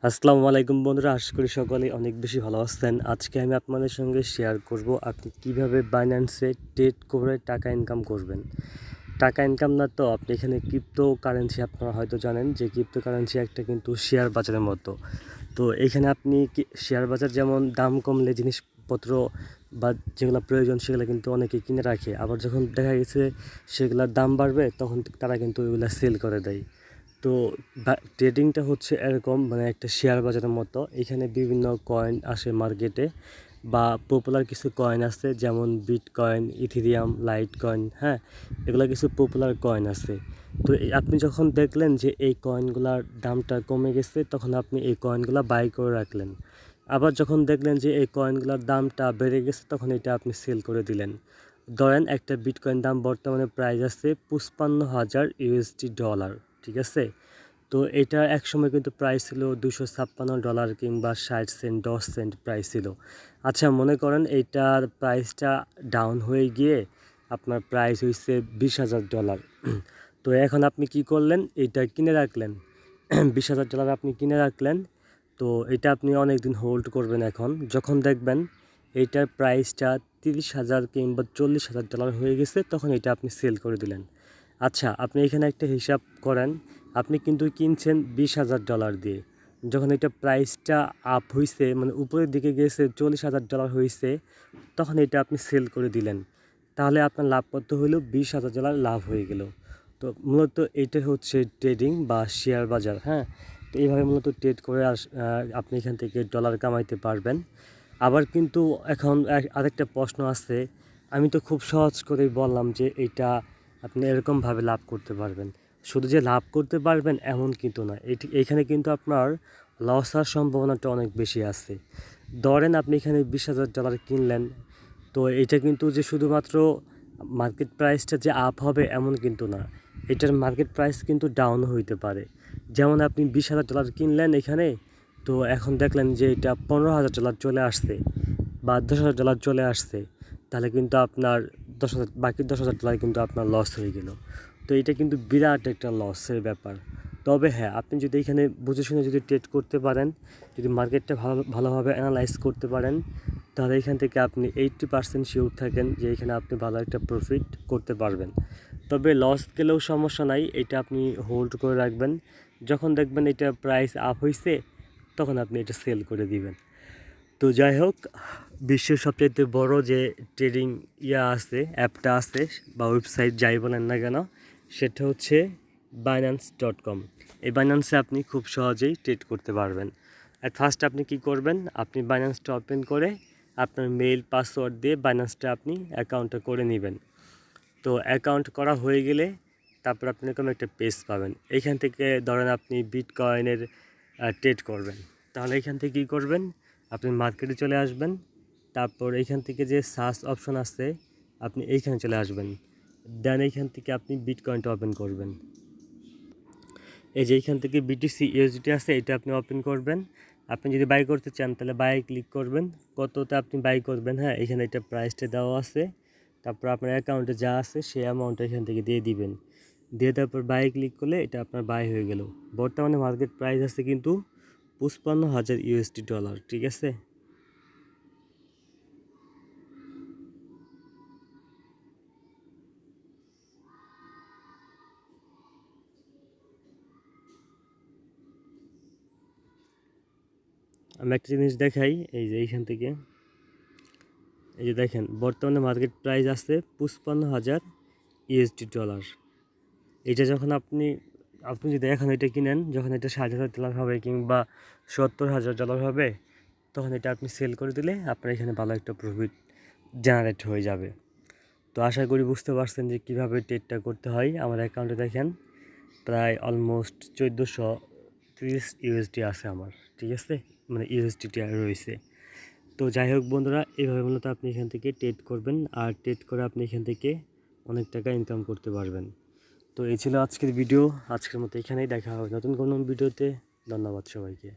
আসসালামু আলাইকুম বন্ধুরা, আশা করি সকলেই অনেক বেশি ভালো আছেন। আজকে আমি আপনাদের সঙ্গে শেয়ার করব আপনি কিভাবে বাইন্যান্সে ট্রেড করে টাকা ইনকাম করবেন। টাকা ইনকাম না তো আপনি এখানে ক্রিপ্টো কারেন্সি, আপনারা হয়তো জানেন যে ক্রিপ্টো কারেন্সি একটা কিন্তু শেয়ার বাজারের মতো। তো এখানে আপনি শেয়ার বাজার যেমন দাম কমলে জিনিসপত্র বা যেগুলো প্রয়োজন সেগুলো কিন্তু অনেকে কিনে রাখে, আবার যখন দেখা গেছে সেগুলোর দাম বাড়বে তখন তারা কিন্তু ওইগুলো সেল করে দেয়। তো ট্রেডিংটা হচ্ছে এরকম, মানে একটা শেয়ার বাজারের মতো। এখানে বিভিন্ন কয়েন আসে মার্কেটে, বা পপুলার কিছু কয়েন আছে যেমন বিটকয়েন, ইথেরিয়াম, লাইট কয়েন, হ্যাঁ, এগুলো কিছু পপুলার কয়েন আছে। তো আপনি যখন দেখলেন যে এই কয়েনগুলোর দামটা কমে গেছে, তখন আপনি এই কয়েনগুলো বাই করে রাখলেন। আবার যখন দেখলেন যে এই কয়েনগুলোর দামটা বেড়ে গেছে, তখন এটা আপনি সেল করে দিলেন। ধরেন একটা বিটকয়েন দাম বর্তমানে প্রাইস আছে $55,000, ঠিক আছে? তো এটা একসময় কিন্তু প্রাইস ছিল $256 কিংবা 60 সেন্ট, 10 সেন্ট প্রাইস ছিল। আচ্ছা, মনে করেন এইটার প্রাইসটা ডাউন হয়ে গিয়ে আপনার প্রাইস হয়েছে $20,000। তো এখন আপনি কি করলেন, এইটা কিনে রাখলেন। $20,000 আপনি কিনে রাখলেন। তো এটা আপনি অনেক দিন হোল্ড করবেন। এখন যখন দেখবেন এইটার প্রাইসটা 30,000 কিংবা $40,000 হয়ে গেছে, তখন এটা আপনি সেল করে দিলেন। আচ্ছা, আপনি এখানে একটা হিসাব করেন, আপনি কিন্তু কিনছেন $20,000 দিয়ে। যখন এটা প্রাইসটা আপ হইছে, মানে উপরের দিকে গেছে, $40,000 হইছে, তখন এটা আপনি সেল করে দিলেন। তাহলে আপনার লাভ কত হইল? $20,000 লাভ হয়ে গেল। তো মূলত এইটা হচ্ছে ট্রেডিং বা শেয়ার বাজার, হ্যাঁ। তো এইভাবে মূলত ট্রেড করে আপনি এখান থেকে ডলার কামাইতে পারবেন। আবার কিন্তু এখন আরেকটা প্রশ্ন আছে। আমি তো খুব সহজ করেই বললাম যে এইটা আপনি এরকমভাবে লাভ করতে পারবেন। শুধু যে লাভ করতে পারবেন এমন কিন্তু না, এইখানে কিন্তু আপনার লস হওয়ার সম্ভাবনাটা অনেক বেশি আছে। ধরেন আপনি এখানে $20,000 কিনলেন, তো এটা কিন্তু যে শুধুমাত্র মার্কেট প্রাইসটা যে আপ হবে এমন কিন্তু না, এটার মার্কেট প্রাইস কিন্তু ডাউনও হইতে পারে। যেমন আপনি $20,000 কিনলেন এখানে, তো এখন দেখলেন যে এটা $15,000 চলে আসছে বা $10,000 চলে আসছে, তাহলে কিন্তু আপনার বাকি $10,000 কিন্তু আপনার লস হয়ে গেল। তো এটা কিন্তু বিরাট একটা লসের ব্যাপার। তবে হ্যাঁ, আপনি যদি এখানে বুঝে শুনে যদি ট্রেড করতে পারেন, যদি মার্কেটটা ভালোভাবে অ্যানালাইজ করতে পারেন, তাহলে এখান থেকে আপনি 80% শিওর থাকেন যে এখানে আপনি ভালো একটা প্রফিট করতে পারবেন। তবে লস গেলেও সমস্যা নাই, এটা আপনি হোল্ড করে রাখবেন। যখন দেখবেন এটা প্রাইস আপ হইছে, তখন আপনি এটা সেল করে দিবেন। তো যাই হোক, বিশ্বের সবচাইতে বড় যে ট্রেডিং আছে, অ্যাপটা আছে বা ওয়েবসাইট যাই বলেন না কেন, সেটা হচ্ছে Binance.com। এই বাইন্যান্সে আপনি খুব সহজেই ট্রেড করতে পারবেন। ফার্স্ট আপনি কি করবেন, আপনি বাইন্যান্সটা ওপেন করে আপনার মেইল পাসওয়ার্ড দিয়ে বাইন্যান্সটা আপনি অ্যাকাউন্টটা করে নেবেন। তো অ্যাকাউন্ট করা হয়ে গেলে তারপর আপনি এরকম একটা পেজ পাবেন। এইখান থেকে ধরেন আপনি বিটকয়েনের ট্রেড করবেন, তাহলে এইখান থেকে কী করবেন, আপনি মার্কেটে চলে আসবেন। তারপর এইখান থেকে যে সার্চ অপশন আছে, আপনি এইখানে চলে আসবেন। দেন এইখান থেকে আপনি বিটকয়েনটা ওপেন করবেন। এই যে এইখান থেকে বিটিসি ইউএসডিটি আছে, এটা আপনি ওপেন করবেন। আপনি যদি বাই করতে চান তাহলে বাই ক্লিক করবেন, কতটা আপনি বাই করবেন, হ্যাঁ, এখানে এটা প্রাইসটা দেওয়া আছে। তারপর আপনার অ্যাকাউন্টে যা আছে সেই অ্যামাউন্টটা এখান থেকে দিয়ে দিবেন। দিয়ে তারপর বাই ক্লিক করলে এটা আপনার বাই হয়ে গেল। বর্তমানে মার্কেট প্রাইস আছে কিন্তু $55,000, ঠিক আছে? আমি একটা জিনিস দেখাই, এই যে এইখান থেকে, এই যে দেখেন বর্তমানে মার্কেট প্রাইস আছে $55,000। এটা যখন আপনি আপনি যদি এখন এটা কিনেন, যখন এটা $60,000 হবে কিংবা $70,000 হবে, তখন এটা আপনি সেল করে দিলে আপনার এখানে ভালো একটা প্রফিট জেনারেট হয়ে যাবে। তো আশা করি বুঝতে পারছেন যে কীভাবে ট্রেডটা করতে হয়। আমার অ্যাকাউন্টে দেখেন প্রায় অলমোস্ট 1430 ইউএসডি আছে আমার, ঠিক আছে? মানে ইউএসডিটি রয়েছে। তো যাই হোক বন্ধুরা, এইভাবে মূলত আপনি এখান থেকে ট্রেড করবেন, আর ট্রেড করে আপনি এখান থেকে অনেক টাকা ইনকাম করতে পারবেন। তো এই ছিল আজকের ভিডিও। আজকের মতো এখানেই দেখা হবে নতুন কোনো ভিডিওতে। ধন্যবাদ সবাইকে।